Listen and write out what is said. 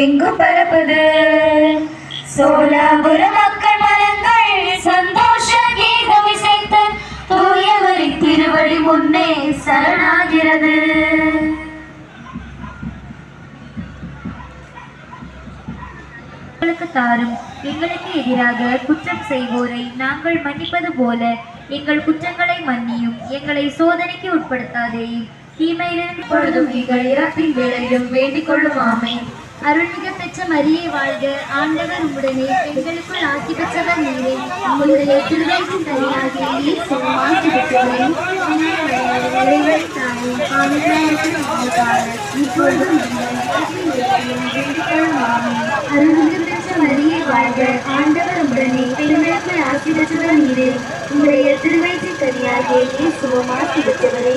எங்கும் பரப்புது. சோலாபுர மக்கள் மனங்கள் சந்தோஷ கீதம் இசைத்து தூயவரின் திருவடி முன்னே சரணாகிறது. எங்களுக்கு தாரும். எங்களுக்கு எதிராக குற்றம் செய்வோரை நாங்கள் மன்னிப்பது போல எங்கள் குற்றங்களை மன்னியும். எங்களை சோதனைக்கு உட்படுத்தாதேயும், தீமையிலிருந்து இப்பொழுதும் எங்கள் இறப்பின் வேளையிலும் வேண்டிக் கொள்ளும். ஆமென். அருள்மிக பெற்ற மரியே வாழ்க, ஆண்டவர் உம்முடனே, பெண்களுக்குள் ஆசி பெற்றவர் நீரே. உம்முடைய திருவயிற்றின் கனியாகிய இயேசு ஆசி பெற்றவரே. இறைவனின் தாயே, பாவிகளாயிருக்கிற எங்களுக்காக இப்பொழுதும் எங்கள் இறப்பின் வேளையிலும் வேண்டிக் கொள்ளும். ஆமென். அருள்மிக பெற்ற மரியே வாழ்க, ஆண்டவர் உம்முடனே, பெண்களுக்குள் ஆசி பெற்றவர் நீரே. உம்முடைய திருவயிற்றின் கனியாகிய இயேசு ஆசி பெற்றவரே.